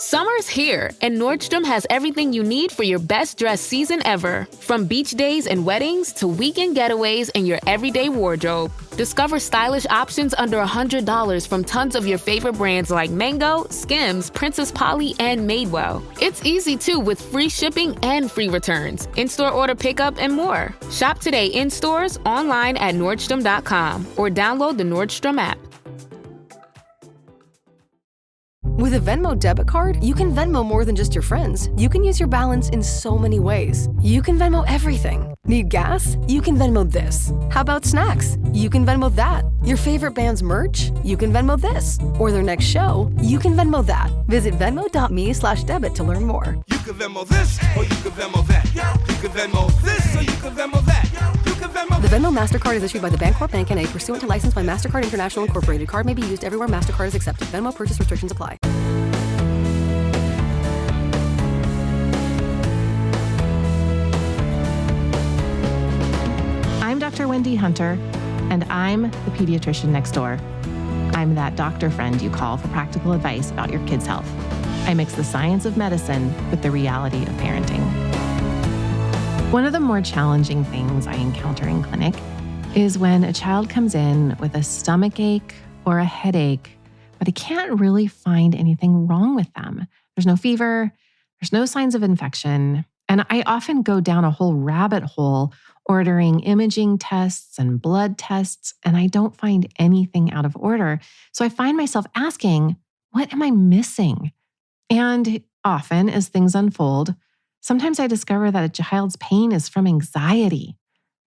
Summer's here, and Nordstrom has everything you need for your best dress season ever. From beach days and weddings to weekend getaways and your everyday wardrobe. Discover stylish options under $100 from tons of your favorite brands like Mango, Skims, Princess Polly, and Madewell. It's easy too with free shipping and free returns, in-store order pickup, and more. Shop today in stores, online at Nordstrom.com, or download the Nordstrom app. With a Venmo debit card, you can Venmo more than just your friends. You can use your balance in so many ways. You can Venmo everything. Need gas? You can Venmo this. How about snacks? You can Venmo that. Your favorite band's merch? You can Venmo this. Or their next show? You can Venmo that. Visit Venmo.me/debit to learn more. You can Venmo this, or you can Venmo that. You can Venmo this, or you can Venmo that. You can Venmo. The Venmo MasterCard is issued by the Bancorp Bank N.A. pursuant to license by MasterCard International Incorporated. Card may be used everywhere MasterCard is accepted. Venmo purchase restrictions apply. I'm Dr. Wendy Hunter, and I'm the pediatrician next door. I'm that doctor friend you call for practical advice about your kid's health. I mix the science of medicine with the reality of parenting. One of the more challenging things I encounter in clinic is when a child comes in with a stomach ache or a headache, but I can't really find anything wrong with them. There's no fever, there's no signs of infection, and I often go down a whole rabbit hole ordering imaging tests and blood tests, and I don't find anything out of order. So I find myself asking, what am I missing? And often, as things unfold, sometimes I discover that a child's pain is from anxiety.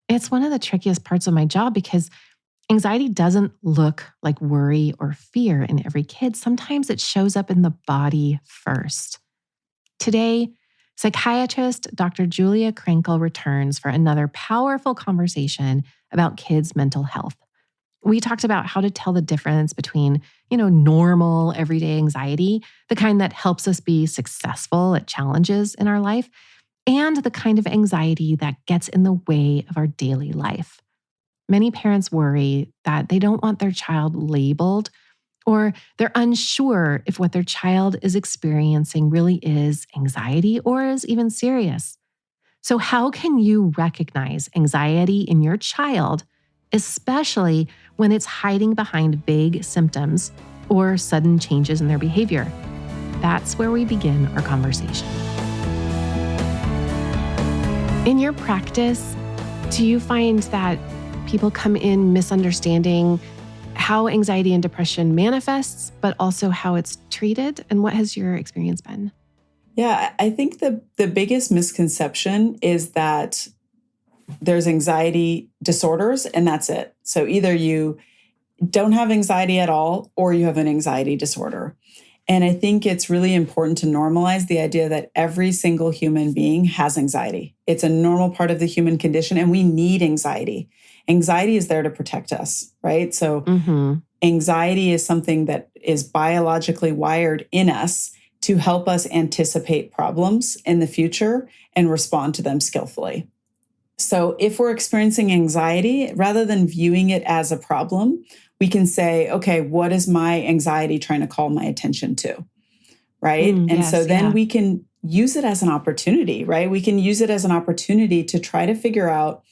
It's one of the trickiest parts of my job because anxiety doesn't look like worry or fear in every kid. Sometimes it shows up in the body first. Today, psychiatrist Dr. Julia Krankl returns for another powerful conversation about kids' mental health. We talked about how to tell the difference between, normal everyday anxiety, the kind that helps us be successful at challenges in our life, and the kind of anxiety that gets in the way of our daily life. Many parents worry that they don't want their child labeled, or they're unsure if what their child is experiencing really is anxiety or is even serious. So how can you recognize anxiety in your child, especially when it's hiding behind vague symptoms or sudden changes in their behavior? That's where we begin our conversation. In your practice, do you find that people come in misunderstanding how anxiety and depression manifests, but also how it's treated? And what has your experience been? Yeah, I think the biggest misconception is that there's anxiety disorders and that's it. So either you don't have anxiety at all or you have an anxiety disorder. And I think it's really important to normalize the idea that every single human being has anxiety. It's a normal part of the human condition and we need anxiety. Anxiety is there to protect us, right? So anxiety is something that is biologically wired in us to help us anticipate problems in the future and respond to them skillfully. So if we're experiencing anxiety, rather than viewing it as a problem, we can say, okay, what is my anxiety trying to call my attention to, right? Then we can use it as an opportunity, right? We can use it as an opportunity to try to figure out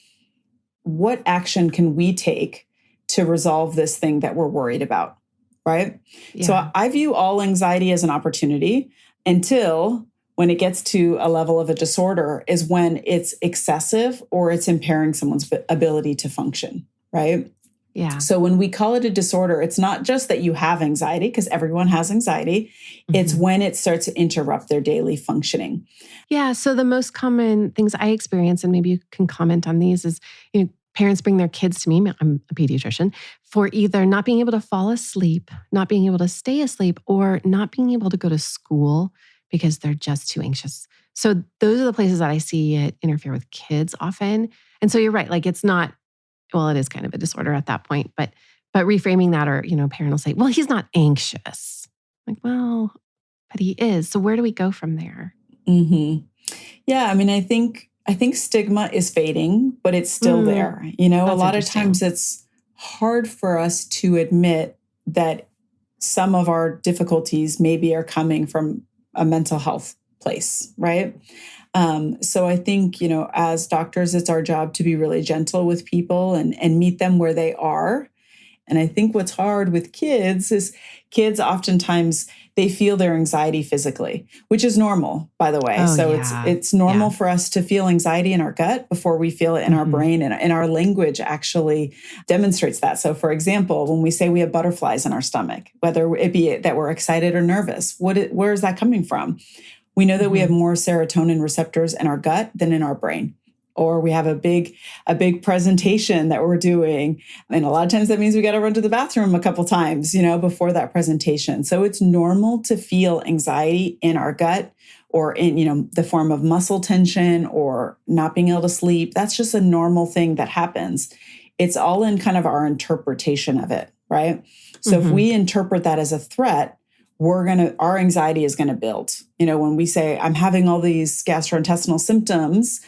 what action can we take to resolve this thing that we're worried about, right? Yeah. So I view all anxiety as an opportunity until when it gets to a level of a disorder is when it's excessive or it's impairing someone's ability to function, right? Yeah. So when we call it a disorder, it's not just that you have anxiety, because everyone has anxiety. It's when it starts to interrupt their daily functioning. Yeah. So the most common things I experience, and maybe you can comment on these, is parents bring their kids to me, I'm a pediatrician, for either not being able to fall asleep, not being able to stay asleep, or not being able to go to school because they're just too anxious. So those are the places that I see it interfere with kids often. And so you're right, like it's not, well, it is kind of a disorder at that point, but reframing that, or, parent will say, well, he's not anxious. Like, well, but he is. So where do we go from there? Yeah, I mean, I think stigma is fading, but it's still there. A lot of times it's hard for us to admit that some of our difficulties maybe are coming from a mental health place, right? So I think, as doctors, it's our job to be really gentle with people and meet them where they are. And I think what's hard with kids is kids oftentimes they feel their anxiety physically, which is normal, by the way. Oh, So yeah. it's normal for us to feel anxiety in our gut before we feel it in our brain. And our language actually demonstrates that. So for example, when we say we have butterflies in our stomach, whether it be that we're excited or nervous, where is that coming from? We know that we have more serotonin receptors in our gut than in our brain. Or we have a big presentation that we're doing. And a lot of times that means we got to run to the bathroom a couple times, before that presentation. So it's normal to feel anxiety in our gut or in, the form of muscle tension or not being able to sleep. That's just a normal thing that happens. It's all in kind of our interpretation of it, right? So if we interpret that as a threat, our anxiety is going to build. When we say, I'm having all these gastrointestinal symptoms,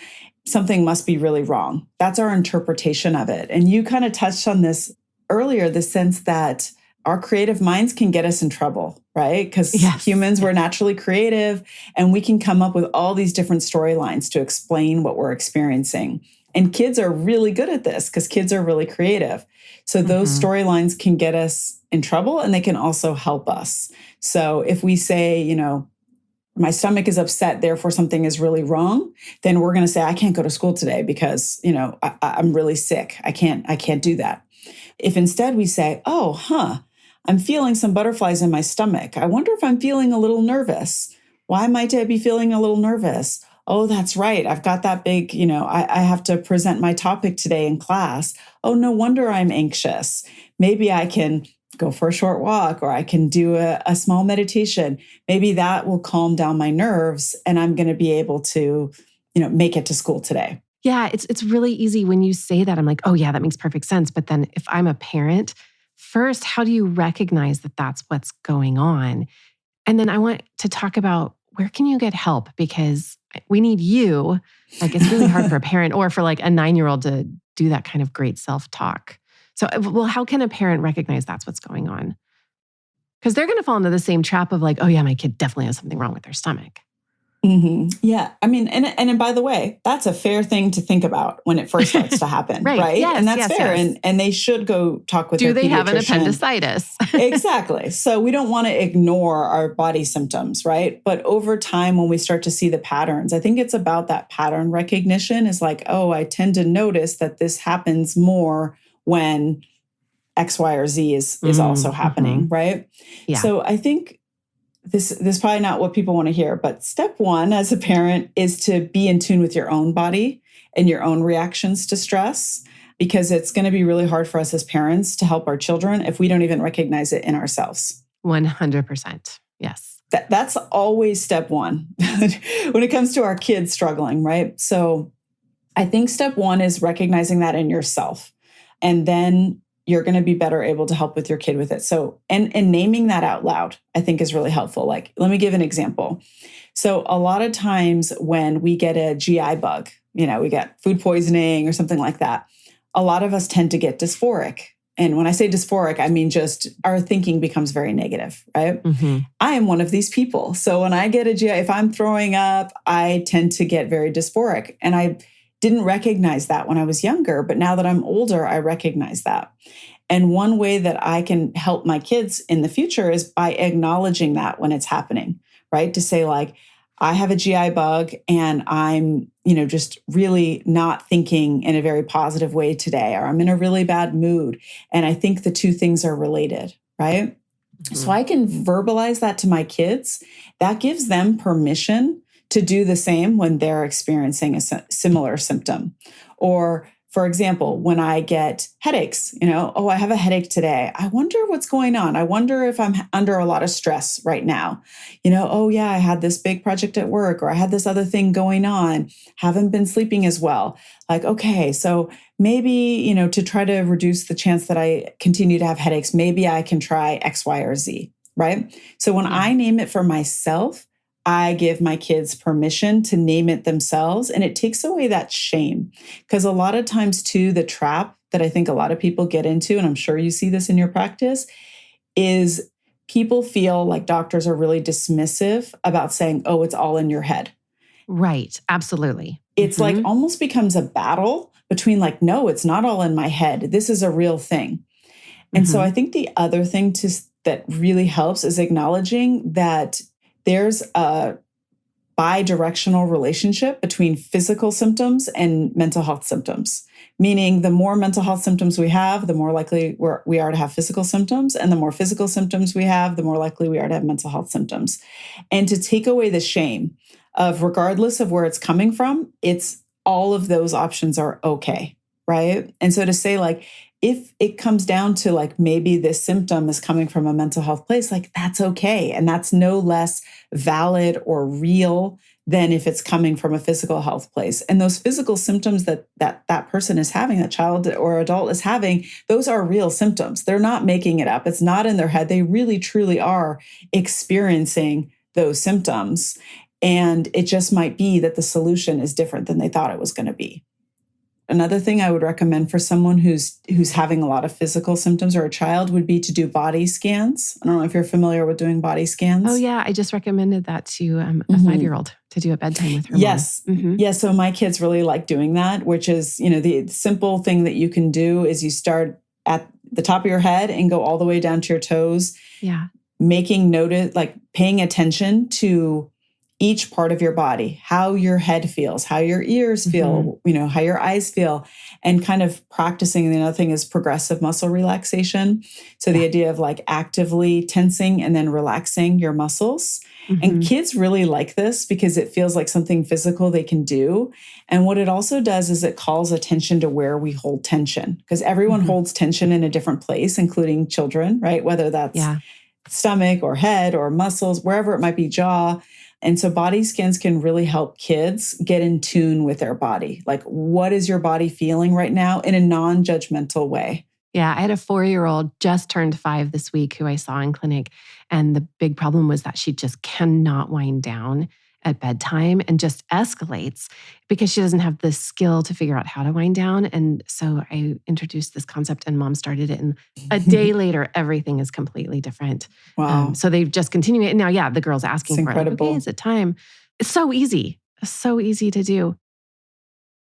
something must be really wrong. That's our interpretation of it. And you kind of touched on this earlier, the sense that our creative minds can get us in trouble, right? Because humans, we're naturally creative and we can come up with all these different storylines to explain what we're experiencing. And kids are really good at this because kids are really creative. So those storylines can get us in trouble and they can also help us. So if we say, my stomach is upset, therefore something is really wrong, then we're going to say, I can't go to school today because, I'm really sick. I can't do that. If instead we say, I'm feeling some butterflies in my stomach. I wonder if I'm feeling a little nervous. Why might I be feeling a little nervous? Oh, that's right. I've got that big, I have to present my topic today in class. Oh, no wonder I'm anxious. Maybe I can go for a short walk or I can do a small meditation. Maybe that will calm down my nerves and I'm going to be able to, make it to school today. Yeah, it's really easy when you say that. I'm like, oh yeah, that makes perfect sense. But then if I'm a parent, first, how do you recognize that that's what's going on? And then I want to talk about where can you get help? Because we need you. Like it's really hard for a parent or for like a 9-year-old to do that kind of great self-talk. So, how can a parent recognize that's what's going on? Because they're going to fall into the same trap of like, oh yeah, my kid definitely has something wrong with their stomach. Yeah. I mean, and by the way, that's a fair thing to think about when it first starts to happen, right? Yes, and that's fair. Yes. And they should go talk with their pediatrician. Do they have an appendicitis? Exactly. So we don't want to ignore our body symptoms, right? But over time, when we start to see the patterns, I think it's about that pattern recognition is like, oh, I tend to notice that this happens more when X, Y, or Z is also happening, right? Yeah. So I think this is probably not what people want to hear, but step one as a parent is to be in tune with your own body and your own reactions to stress, because it's going to be really hard for us as parents to help our children if we don't even recognize it in ourselves. 100%. Yes. That's always step one when it comes to our kids struggling, right? So I think step one is recognizing that in yourself. And then you're going to be better able to help with your kid with it. So, and naming that out loud, I think is really helpful. Like, let me give an example. So a lot of times when we get a GI bug, we get food poisoning or something like that, a lot of us tend to get dysphoric. And when I say dysphoric, I mean just our thinking becomes very negative, right? I am one of these people. So when I get a GI, if I'm throwing up, I tend to get very dysphoric. And I didn't recognize that when I was younger, but now that I'm older, I recognize that. And one way that I can help my kids in the future is by acknowledging that when it's happening, right? To say like, I have a GI bug and I'm, just really not thinking in a very positive way today, or I'm in a really bad mood. And I think the two things are related, right? So I can verbalize that to my kids. That gives them permission to do the same when they're experiencing a similar symptom. Or, for example, when I get headaches, I have a headache today. I wonder what's going on. I wonder if I'm under a lot of stress right now. Oh yeah, I had this big project at work, or I had this other thing going on. Haven't been sleeping as well. Like, okay, so maybe, to try to reduce the chance that I continue to have headaches, maybe I can try X, Y, or Z, right? So when I name it for myself, I give my kids permission to name it themselves, and it takes away that shame. Because a lot of times too, the trap that I think a lot of people get into, and I'm sure you see this in your practice, is people feel like doctors are really dismissive about saying, oh, it's all in your head. Right. Absolutely. It's like almost becomes a battle between like, no, it's not all in my head. This is a real thing. And so I think the other thing that really helps is acknowledging that there's a bi-directional relationship between physical symptoms and mental health symptoms. Meaning the more mental health symptoms we have, the more likely we are to have physical symptoms. And the more physical symptoms we have, the more likely we are to have mental health symptoms. And to take away the shame of regardless of where it's coming from, it's all of those options are okay, right? And so to say like, if it comes down to like maybe this symptom is coming from a mental health place, like that's okay. And that's no less valid or real than if it's coming from a physical health place. And those physical symptoms that person is having, that child or adult is having, those are real symptoms. They're not making it up. It's not in their head. They really, truly are experiencing those symptoms. And it just might be that the solution is different than they thought it was going to be. Another thing I would recommend for someone who's having a lot of physical symptoms or a child would be to do body scans. I don't know if you're familiar with doing body scans. Oh, yeah. I just recommended that to a 5-year-old to do at bedtime with her Yes. mom. Yeah. So my kids really like doing that, which is, the simple thing that you can do is you start at the top of your head and go all the way down to your toes. Yeah. Making notice, like paying attention to each part of your body, how your head feels, how your ears feel, how your eyes feel, and kind of practicing. The other thing is progressive muscle relaxation. So the idea of like actively tensing and then relaxing your muscles. And kids really like this because it feels like something physical they can do. And what it also does is it calls attention to where we hold tension, because everyone holds tension in a different place, including children, right? Whether that's stomach or head or muscles, wherever it might be, jaw. And so body scans can really help kids get in tune with their body. Like, what is your body feeling right now in a non-judgmental way? Yeah, I had a 4-year-old just turned 5 this week who I saw in clinic. And the big problem was that she just cannot wind down at bedtime and just escalates because she doesn't have the skill to figure out how to wind down. And so I introduced this concept and mom started it. And a day later, everything is completely different. Wow. So they've just continued it. And now, the girl's asking It's for incredible. it. Okay, is it time? It's so easy to do.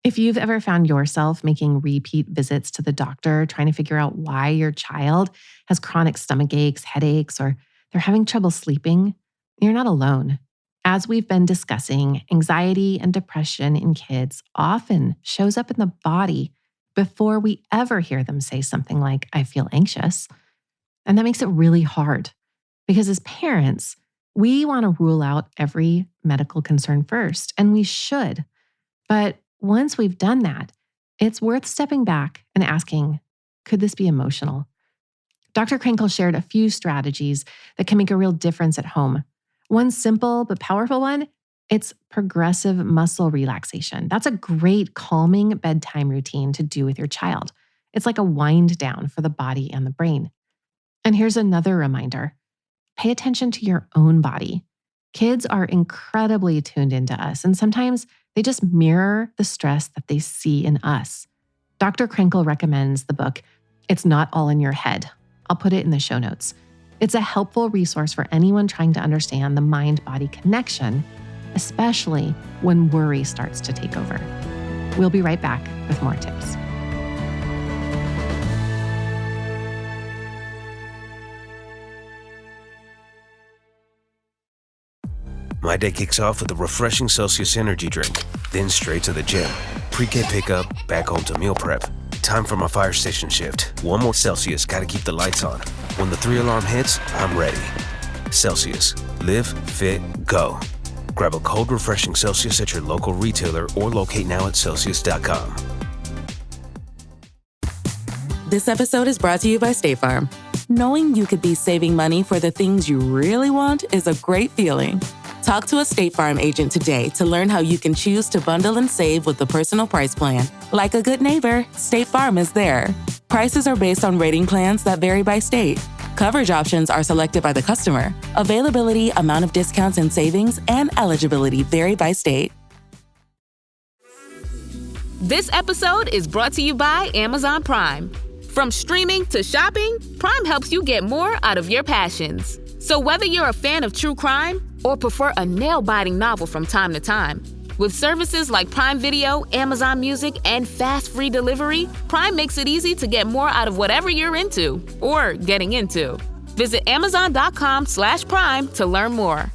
If you've ever found yourself making repeat visits to the doctor, trying to figure out why your child has chronic stomach aches, headaches, or they're having trouble sleeping, you're not alone. As we've been discussing, anxiety and depression in kids often shows up in the body before we ever hear them say something like, I feel anxious. And that makes it really hard because as parents, we want to rule out every medical concern first, and we should. But once we've done that, it's worth stepping back and asking, could this be emotional? Dr. Krankl shared a few strategies that can make a real difference at home. One simple but powerful one, it's progressive muscle relaxation. That's a great calming bedtime routine to do with your child. It's like a wind down for the body and the brain. And here's another reminder. Pay attention to your own body. Kids are incredibly tuned into us, and sometimes they just mirror the stress that they see in us. Dr. Krankl recommends the book, It's Not All in Your Head. I'll put it in the show notes. It's a helpful resource for anyone trying to understand the mind-body connection, especially when worry starts to take over. We'll be right back with more tips. My day kicks off with a refreshing Celsius energy drink, then straight to the gym. Pre-K pickup, back home to meal prep. Time for my fire station shift. One more Celsius, gotta keep the lights on. When the 3-alarm hits, I'm ready. Celsius. Live, fit, go. Grab a cold, refreshing Celsius at your local retailer or locate now at Celsius.com. This episode is brought to you by State Farm. Knowing you could be saving money for the things you really want is a great feeling. Talk to a State Farm agent today to learn how you can choose to bundle and save with the Personal Price Plan. Like a good neighbor, State Farm is there. Prices are based on rating plans that vary by state. Coverage options are selected by the customer. Availability, amount of discounts and savings, and eligibility vary by state. This episode is brought to you by Amazon Prime. From streaming to shopping, Prime helps you get more out of your passions. So whether you're a fan of true crime or prefer a nail-biting novel from time to time, with services like Prime Video, Amazon Music, and fast free delivery, Prime makes it easy to get more out of whatever you're into or getting into. Visit Amazon.com/Prime to learn more.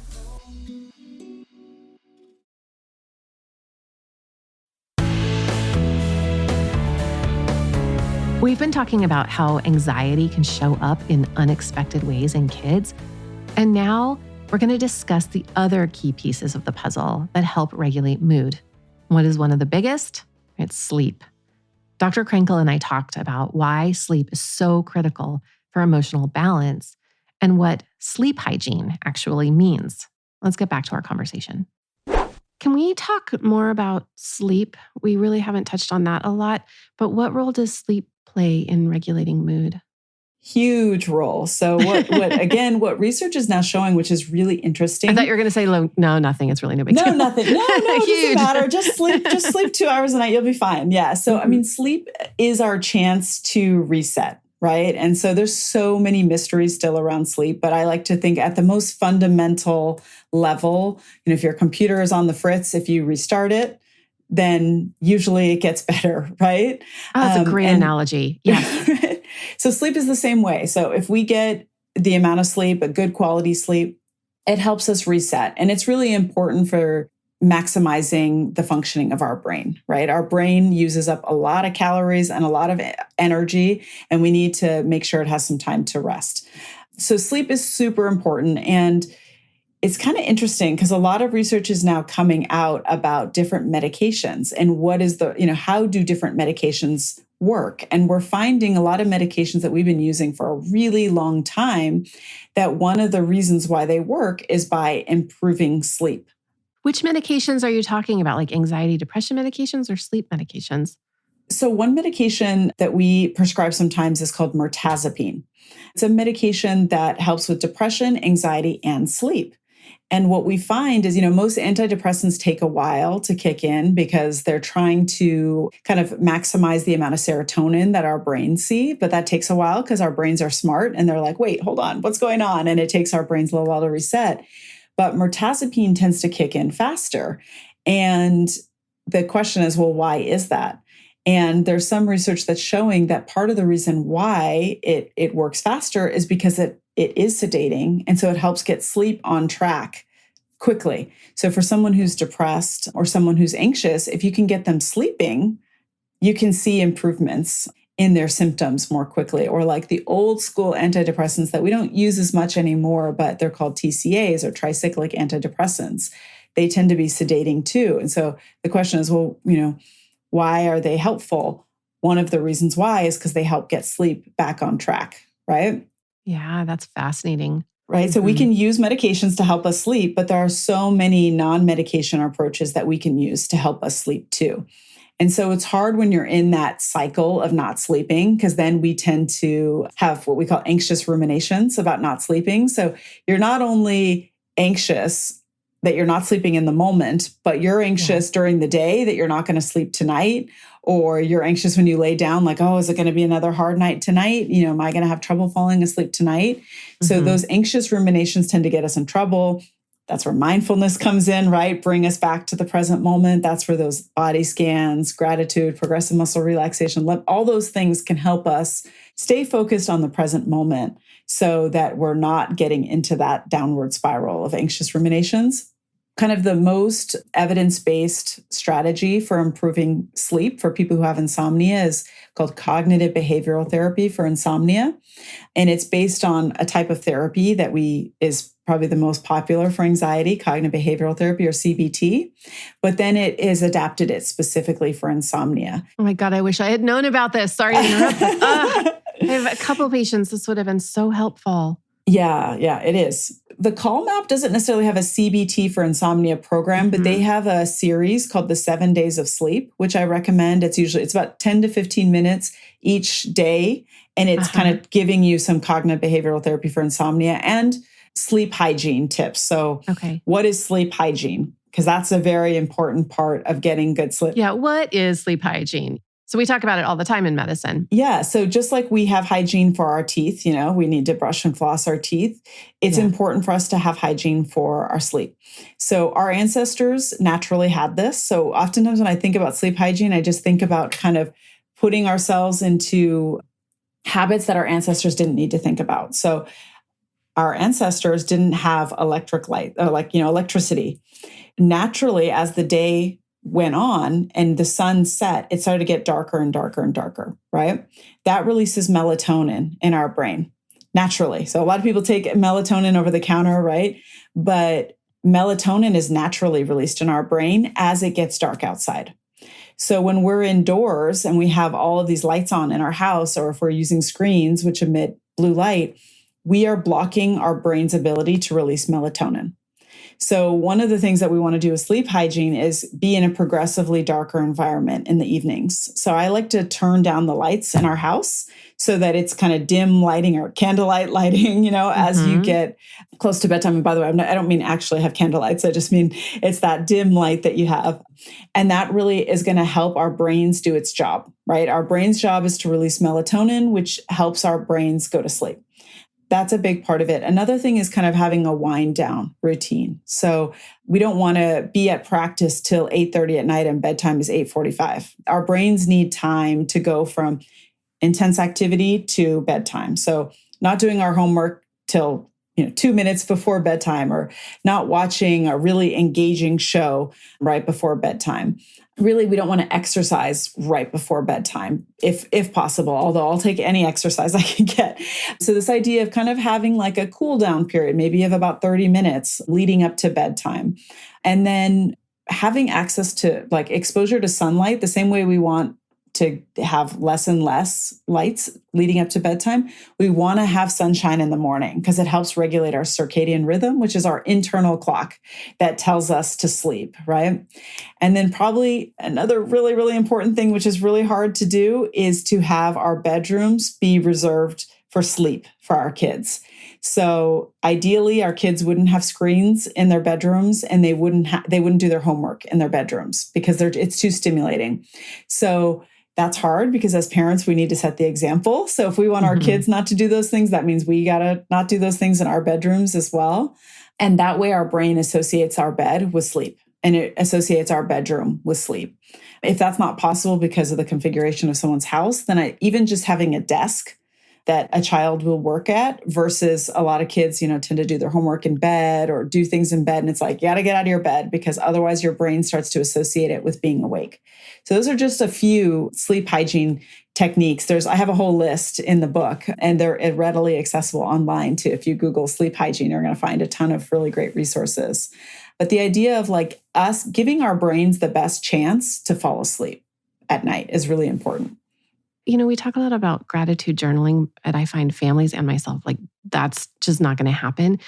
We've been talking about how anxiety can show up in unexpected ways in kids. And now we're going to discuss the other key pieces of the puzzle that help regulate mood. What is one of the biggest? It's sleep. Dr. Krankl and I talked about why sleep is so critical for emotional balance and what sleep hygiene actually means. Let's get back to our conversation. Can we talk more about sleep? We really haven't touched on that a lot, but what role does sleep play in regulating mood? Huge role. So what research is now showing, which is really interesting. I thought you were going to say, no, nothing. It's really no big deal. No, nothing. No, it doesn't matter. Just sleep 2 hours a night. You'll be fine. Yeah. So, I mean, sleep is our chance to reset, right? And so there's so many mysteries still around sleep, but I like to think at the most fundamental level, if your computer is on the fritz, if you restart it, then usually it gets better, right? Oh, that's a great analogy. Yeah. So sleep is the same way. So if we get the amount of sleep, a good quality sleep, it helps us reset. And it's really important for maximizing the functioning of our brain, right? Our brain uses up a lot of calories and a lot of energy, and we need to make sure it has some time to rest. So sleep is super important. And it's kind of interesting because a lot of research is now coming out about different medications and what is how do different medications work? And we're finding a lot of medications that we've been using for a really long time that one of the reasons why they work is by improving sleep. Which medications are you talking about? Like anxiety, depression medications or sleep medications? So one medication that we prescribe sometimes is called mirtazapine. It's a medication that helps with depression, anxiety, and sleep. And what we find is, most antidepressants take a while to kick in because they're trying to kind of maximize the amount of serotonin that our brains see. But that takes a while because our brains are smart and they're like, wait, hold on, what's going on? And it takes our brains a little while to reset. But mirtazapine tends to kick in faster. And the question is, well, why is that? And there's some research that's showing that part of the reason why it works faster is because it is sedating. And so it helps get sleep on track quickly. So for someone who's depressed or someone who's anxious, if you can get them sleeping, you can see improvements in their symptoms more quickly. Or like the old school antidepressants that we don't use as much anymore, but they're called TCAs or tricyclic antidepressants. They tend to be sedating too. And so the question is, well, why are they helpful? One of the reasons why is because they help get sleep back on track, right? Yeah, that's fascinating. Right. So we can use medications to help us sleep, but there are so many non-medication approaches that we can use to help us sleep too. And so it's hard when you're in that cycle of not sleeping, because then we tend to have what we call anxious ruminations about not sleeping. So you're not only anxious that you're not sleeping in the moment, but you're anxious during the day that you're not going to sleep tonight, or you're anxious when you lay down, like, oh, is it going to be another hard night tonight? Am I going to have trouble falling asleep tonight? Mm-hmm. So those anxious ruminations tend to get us in trouble. That's where mindfulness comes in, right? Bring us back to the present moment. That's where those body scans, gratitude, progressive muscle relaxation, all those things can help us stay focused on the present moment so that we're not getting into that downward spiral of anxious ruminations. Kind of the most evidence-based strategy for improving sleep for people who have insomnia is called cognitive behavioral therapy for insomnia. And it's based on a type of therapy that is probably the most popular for anxiety, cognitive behavioral therapy or CBT. But then it is adapted it specifically for insomnia. Oh my God, I wish I had known about this. Sorry to interrupt. I have a couple of patients. This would have been so helpful. Yeah, it is. The Calm app doesn't necessarily have a CBT for insomnia program, but they have a series called the 7 Days of Sleep, which I recommend. It's about 10 to 15 minutes each day. And it's kind of giving you some cognitive behavioral therapy for insomnia and sleep hygiene tips. So what is sleep hygiene? Because that's a very important part of getting good sleep. Yeah, what is sleep hygiene? So we talk about it all the time in medicine. Yeah. So just like we have hygiene for our teeth, we need to brush and floss our teeth. It's important for us to have hygiene for our sleep. So our ancestors naturally had this. So oftentimes when I think about sleep hygiene, I just think about kind of putting ourselves into habits that our ancestors didn't need to think about. So our ancestors didn't have electric light or electricity. Naturally, as the day went on and the sun set, it started to get darker and darker and darker, right? That releases melatonin in our brain naturally. So a lot of people take melatonin over the counter, right? But melatonin is naturally released in our brain as it gets dark outside. So when we're indoors and we have all of these lights on in our house, or if we're using screens which emit blue light, we are blocking our brain's ability to release melatonin. So one of the things that we want to do with sleep hygiene is be in a progressively darker environment in the evenings. So I like to turn down the lights in our house so that it's kind of dim lighting or candlelight lighting, as you get close to bedtime. And by the way, I don't mean actually have candlelights. I just mean it's that dim light that you have. And that really is going to help our brains do its job, right? Our brain's job is to release melatonin, which helps our brains go to sleep. That's a big part of it. Another thing is kind of having a wind down routine. So we don't want to be at practice till 8:30 at night and bedtime is 8:45. Our brains need time to go from intense activity to bedtime. So not doing our homework till 2 minutes before bedtime, or not watching a really engaging show right before bedtime. Really, we don't want to exercise right before bedtime, if possible, although I'll take any exercise I can get. So this idea of kind of having like a cool down period, maybe of about 30 minutes leading up to bedtime. And then having access to like exposure to sunlight the same way we want to have less and less lights leading up to bedtime. We want to have sunshine in the morning because it helps regulate our circadian rhythm, which is our internal clock that tells us to sleep, right? And then probably another really, really important thing, which is really hard to do, is to have our bedrooms be reserved for sleep for our kids. So ideally, our kids wouldn't have screens in their bedrooms, and they wouldn't do their homework in their bedrooms because it's too stimulating. So that's hard because as parents, we need to set the example. So if we want our kids not to do those things, that means we got to not do those things in our bedrooms as well. And that way our brain associates our bed with sleep, and it associates our bedroom with sleep. If that's not possible because of the configuration of someone's house, then even just having a desk that a child will work at versus a lot of kids, tend to do their homework in bed or do things in bed. And it's like, you got to get out of your bed because otherwise your brain starts to associate it with being awake. So those are just a few sleep hygiene techniques. I have a whole list in the book, and they're readily accessible online too. If you Google sleep hygiene, you're going to find a ton of really great resources. But the idea of like us giving our brains the best chance to fall asleep at night is really important. We talk a lot about gratitude journaling, and I find families and myself, like, that's just not going to happen.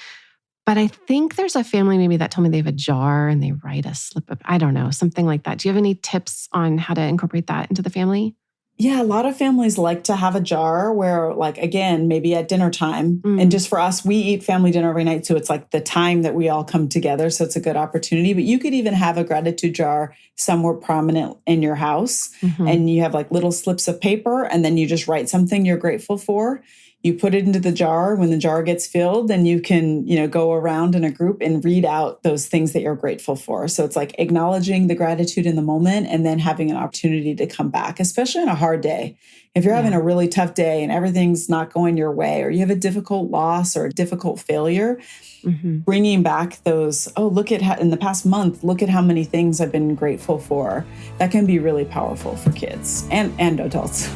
But I think there's a family maybe that told me they have a jar and they write a slip of, I don't know, something like that. Do you have any tips on how to incorporate that into the family? Yeah, a lot of families like to have a jar where, like, again, maybe at dinner time. And just for us, we eat family dinner every night. So it's like the time that we all come together. So it's a good opportunity. But you could even have a gratitude jar somewhere prominent in your house. And you have like little slips of paper, and then you just write something you're grateful for. You put it into the jar. When the jar gets filled, then you can, go around in a group and read out those things that you're grateful for. So it's like acknowledging the gratitude in the moment and then having an opportunity to come back, especially on a hard day. If you're having a really tough day and everything's not going your way, or you have a difficult loss or a difficult failure, bringing back those, look at how in the past month, look at how many things I've been grateful for. That can be really powerful for kids and adults.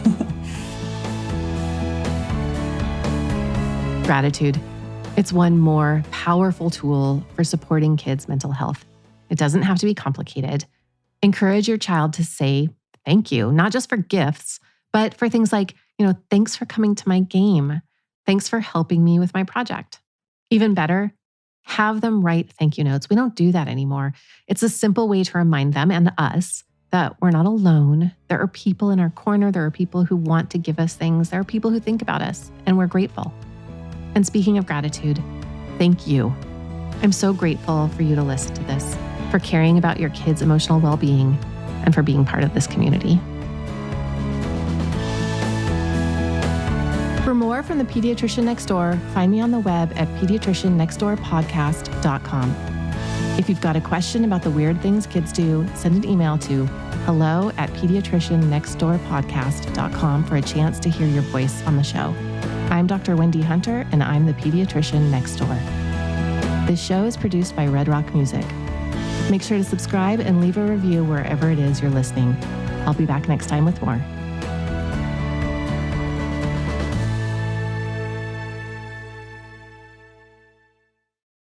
Gratitude. It's one more powerful tool for supporting kids' mental health. It doesn't have to be complicated. Encourage your child to say thank you, not just for gifts, but for things like, thanks for coming to my game. Thanks for helping me with my project. Even better, have them write thank you notes. We don't do that anymore. It's a simple way to remind them and us that we're not alone. There are people in our corner. There are people who want to give us things. There are people who think about us, and we're grateful. And speaking of gratitude, thank you. I'm so grateful for you to listen to this, for caring about your kids' emotional well-being, and for being part of this community. For more from the Pediatrician Next Door, find me on the web at pediatriciannextdoorpodcast.com. If you've got a question about the weird things kids do, send an email to hello@pediatriciannextdoorpodcast.com for a chance to hear your voice on the show. I'm Dr. Wendy Hunter, and I'm the Pediatrician Next Door. This show is produced by Red Rock Music. Make sure to subscribe and leave a review wherever it is you're listening. I'll be back next time with more.